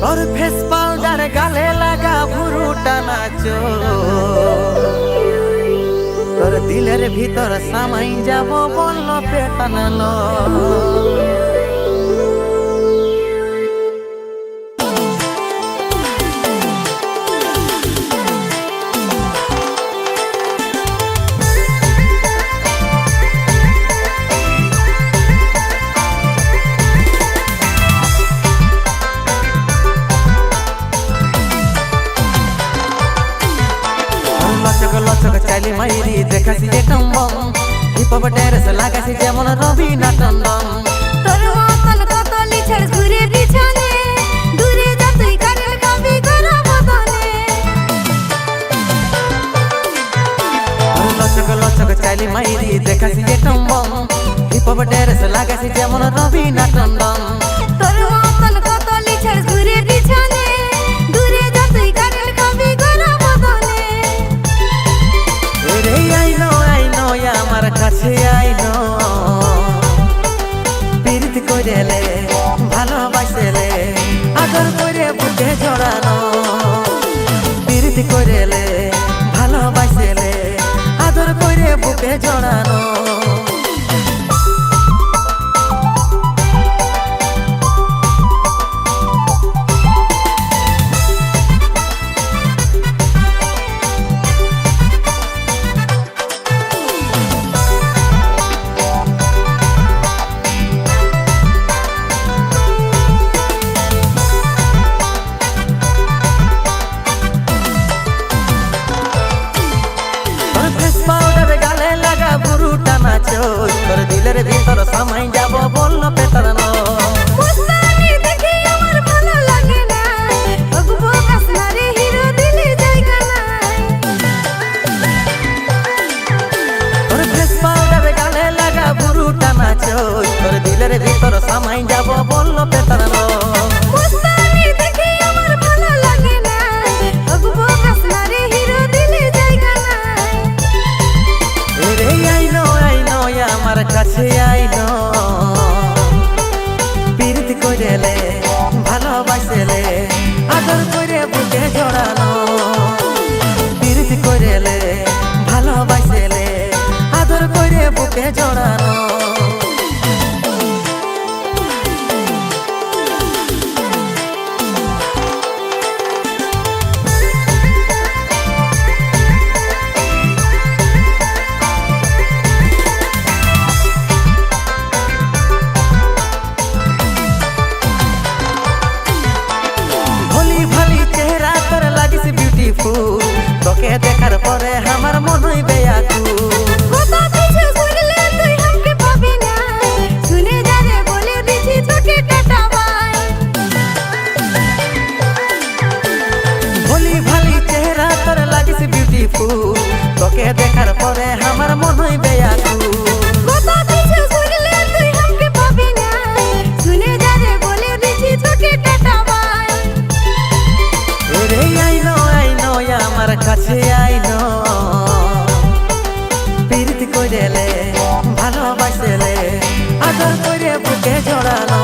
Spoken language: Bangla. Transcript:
और फेस पाउडर गाले लगा भुरुटा नाचो তোর দিলের ভিতর সামাই যাব বলল পেটানলো লচক চাইলি মাইরি দেখাছি যে টম্বম হিপহপ ড্যান্স লাগাছি যেমন রবিনা টন্ডন তোর মতন কত লিছড় ঘুরে পিছনে দূরে যা তুই কারেল কাবি করা বদনে লচক লচক চাইলি মাইরি দেখাছি যে টম্বম হিপহপ ড্যান্স লাগাছি যেমন রবিনা টন্ডন তোর মতন কত লিছড় ঘুরে পিছনে দূরে যা তুই কারেল কাবি করা বদনে রে আইনো আমার কাছে আইনো প্রীতি কইরেলে ভালোবাসেলে আদর করে বুকে জড়ানো প্রীতি কইরেলে ভালোবাসেলে আদর করে বুকে জড়ানো তোর দিলের ভিতর সামাই যাব বলল পেটানো মুস্তানি দেখে আমার ভালো লাগে না ওগো কাসনারে হিরো দিলে জায়গা নাই তোর ফেস পাউডার গালে লাগা বুরুটা নাচো তোর দিলের ভিতর সামাই যাব বলল পেটানো মুস্তানি দেখে আমার ভালো লাগে না ওগো কাসনারে হিরো দিলে জায়গা নাই রে আইনো আমার কাছে আইনো প্রীতি কইরেলে ভালোবাসেলে আদর করে বুকে জড়ানো প্রীতি কইরেলে ভালোবাসেলে আদর করে বুকে জড়ানো তোকে দেখার পরে আমার মন হইবে আকুল কথা কিছু শুনলে তুই আমাকে পাবি না শুনে যা রে বলে দিছি তোকে টাটা বাই ভলি ভালি চেহারা তোর লাগিস বিউটিফুল তোকে দেখার পরে আমার মন হইবে আকুল কথা কিছু শুনলে তুই আমাকে পাবি না শুনে যা রে বলে দিছি তোকে টাটা বাই রে আইনো আমার কাছে আইনো প্রীতি কইরেলে ভালোবাসেলে আদর করে বুকে জড়ানো